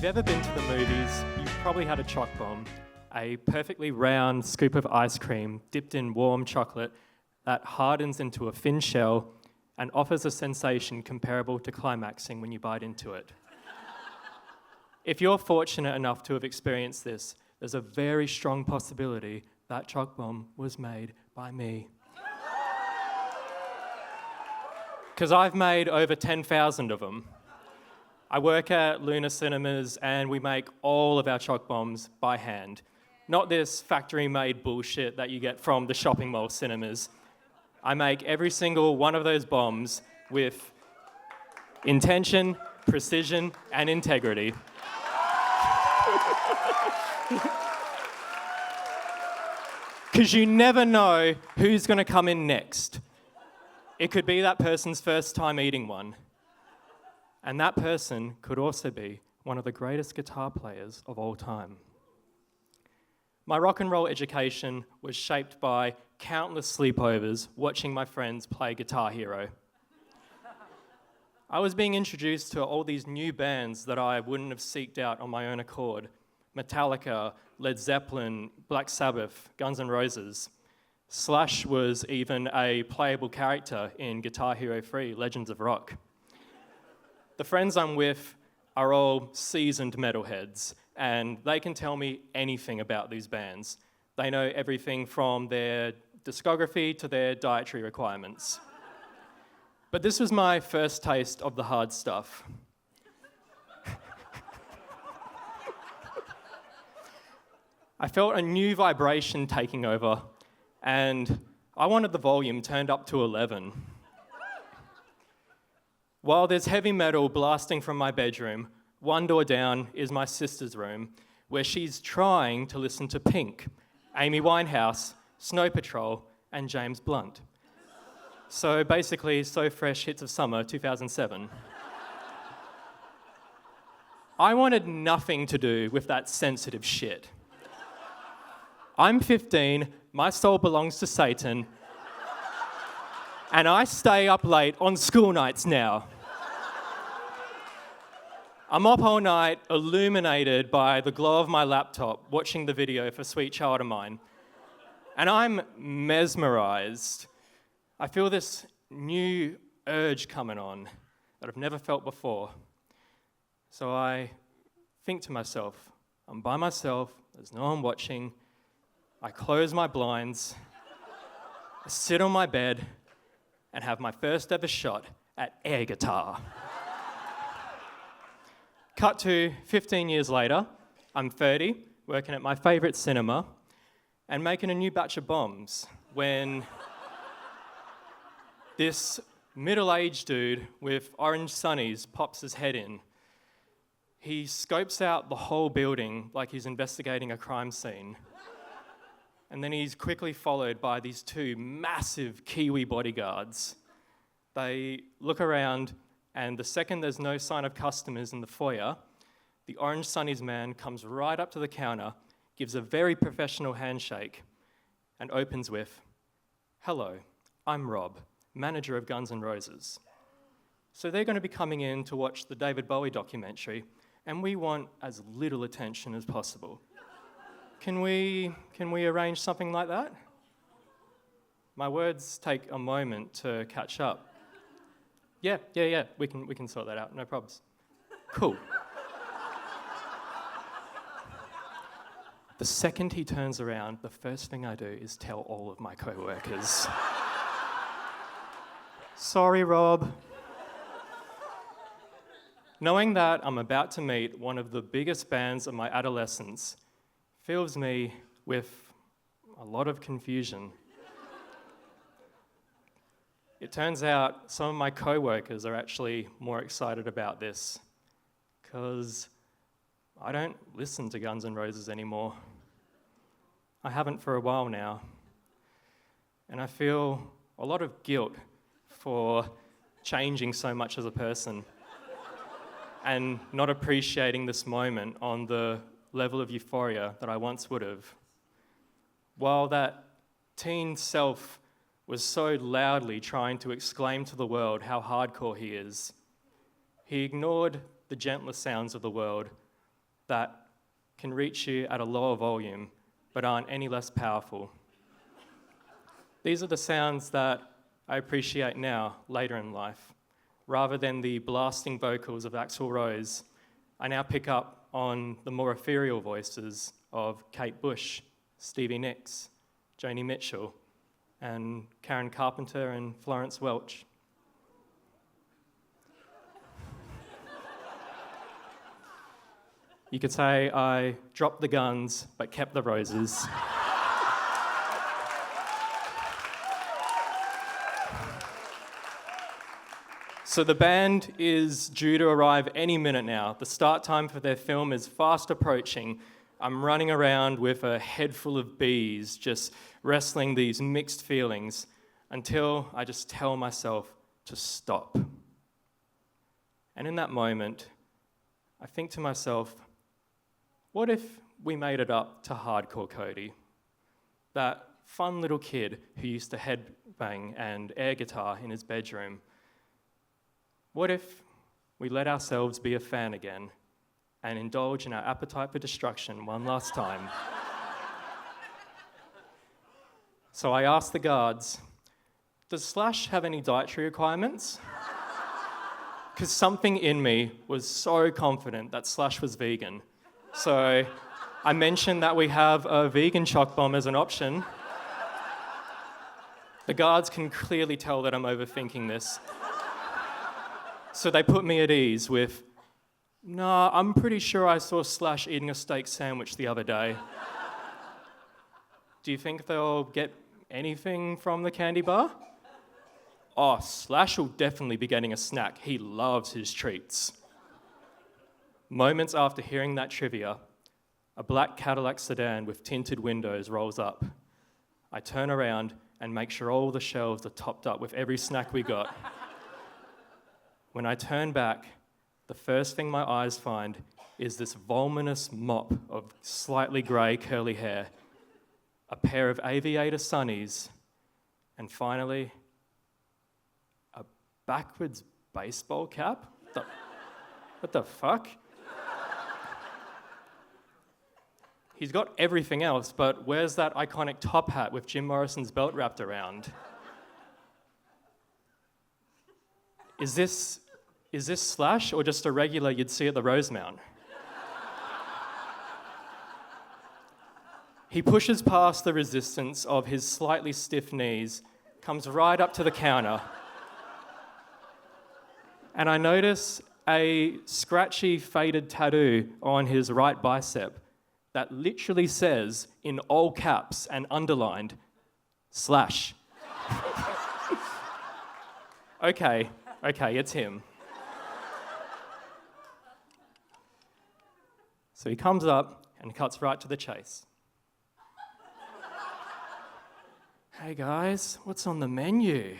you've ever been to the movies, you've probably had a Choc bomb, a perfectly round scoop of ice cream dipped in warm chocolate that hardens into a thin shell and offers a sensation comparable to climaxing when you bite into it. If you're fortunate enough to have experienced this, there's a very strong possibility that Choc bomb was made by me. Because I've made over 10,000 of them. I work at Luna Cinemas and we make all of our Choc bombs by hand. Not this factory-made bullshit that you get from the shopping mall cinemas. I make every single one of those bombs with intention, precision, and integrity. Because you never know who's going to come in next. It could be that person's first time eating one. And that person could also be one of the greatest guitar players of all time. My rock and roll education was shaped by countless sleepovers watching my friends play Guitar Hero. I was being introduced to all these new bands that I wouldn't have seeked out on my own accord. Metallica, Led Zeppelin, Black Sabbath, Guns N' Roses. Slash was even a playable character in Guitar Hero 3, Legends of Rock. The friends I'm with are all seasoned metalheads, and they can tell me anything about these bands. They know everything from their discography to their dietary requirements. But this was my first taste of the hard stuff. I felt a new vibration taking over, and I wanted the volume turned up to 11. While there's heavy metal blasting from my bedroom, one door down is my sister's room, where she's trying to listen to Pink, Amy Winehouse, Snow Patrol, and James Blunt. So basically, So Fresh Hits of Summer 2007. I wanted nothing to do with that sensitive shit. I'm 15, my soul belongs to Satan, and I stay up late on school nights now. I'm up all night, illuminated by the glow of my laptop, watching the video for Sweet Child of Mine. And I'm mesmerized. I feel this new urge coming on that I've never felt before. So I think to myself, I'm by myself, there's no one watching. I close my blinds, I sit on my bed, and have my first ever shot at air guitar. Cut to 15 years later, I'm 30, working at my favourite cinema, and making a new batch of bombs when this middle-aged dude with orange sunnies pops his head in. He scopes out the whole building like he's investigating a crime scene. And then he's quickly followed by these two massive Kiwi bodyguards. They look around, and the second there's no sign of customers in the foyer, the orange sunnies man comes right up to the counter, gives a very professional handshake, and opens with, "Hello, I'm Rob, manager of Guns N' Roses. So they're going to be coming in to watch the David Bowie documentary, and we want as little attention as possible. Can we arrange something like that?" My words take a moment to catch up. Yeah, we can sort that out, no problems. Cool. The second he turns around, the first thing I do is tell all of my co-workers. Sorry, Rob. Knowing that I'm about to meet one of the biggest bands of my adolescence fills me with a lot of confusion. It turns out some of my co-workers are actually more excited about this because I don't listen to Guns N' Roses anymore. I haven't for a while now. And I feel a lot of guilt for changing so much as a person and not appreciating this moment on the level of euphoria that I once would have. While that teen self was so loudly trying to exclaim to the world how hardcore he is, he ignored the gentler sounds of the world that can reach you at a lower volume but aren't any less powerful. These are the sounds that I appreciate now, later in life. Rather than the blasting vocals of Axl Rose, I now pick up on the more ethereal voices of Kate Bush, Stevie Nicks, Joni Mitchell, and Karen Carpenter and Florence Welch. You could say I dropped the guns but kept the roses. So the band is due to arrive any minute now. The start time for their film is fast approaching. I'm running around with a head full of bees, just wrestling these mixed feelings until I just tell myself to stop. And in that moment, I think to myself, what if we made it up to hardcore Cody? That fun little kid who used to headbang and air guitar in his bedroom. What if we let ourselves be a fan again and indulge in our appetite for destruction one last time? So I asked the guards, does Slash have any dietary requirements? Because something in me was so confident that Slash was vegan. So I mentioned that we have a vegan Choc bomb as an option. The guards can clearly tell that I'm overthinking this. So they put me at ease with, nah, I'm pretty sure I saw Slash eating a steak sandwich the other day. Do you think they'll get anything from the candy bar? Oh, Slash will definitely be getting a snack. He loves his treats. Moments after hearing that trivia, a black Cadillac sedan with tinted windows rolls up. I turn around and make sure all the shelves are topped up with every snack we got. When I turn back, the first thing my eyes find is this voluminous mop of slightly grey curly hair, a pair of aviator sunnies, and finally, a backwards baseball cap? What the fuck? He's got everything else, but where's that iconic top hat with Jim Morrison's belt wrapped around? Is this Slash or just a regular you'd see at the Rosemount? He pushes past the resistance of his slightly stiff knees, comes right up to the counter, and I notice a scratchy, faded tattoo on his right bicep that literally says, in all caps and underlined, Slash. Okay, it's him. So he comes up and cuts right to the chase. Hey guys, what's on the menu?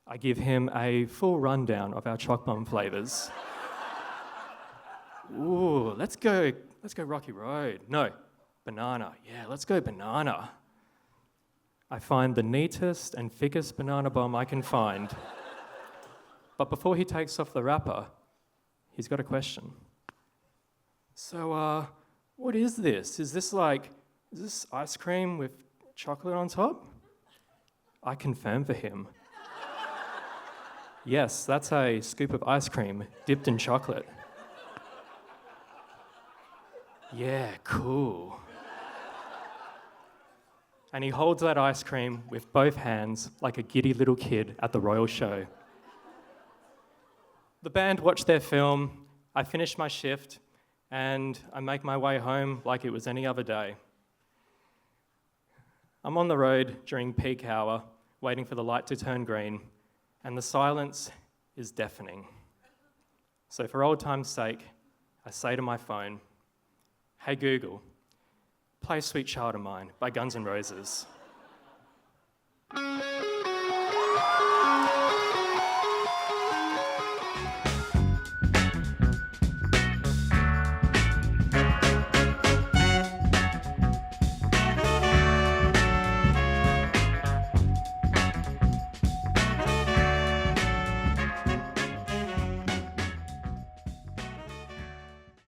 I give him a full rundown of our Choc bomb flavours. Ooh, let's go Rocky Road. No, banana. Yeah, let's go banana. I find the neatest and thickest banana bomb I can find. But before he takes off the wrapper, he's got a question. So, what is this? Is this ice cream with chocolate on top? I confirm for him. Yes, that's a scoop of ice cream dipped in chocolate. Yeah, cool. And he holds that ice cream with both hands like a giddy little kid at the royal show. The band watched their film, I finish my shift, and I make my way home like it was any other day. I'm on the road during peak hour, waiting for the light to turn green, and the silence is deafening. So for old time's sake, I say to my phone, hey Google, play Sweet Child of Mine by Guns N' Roses.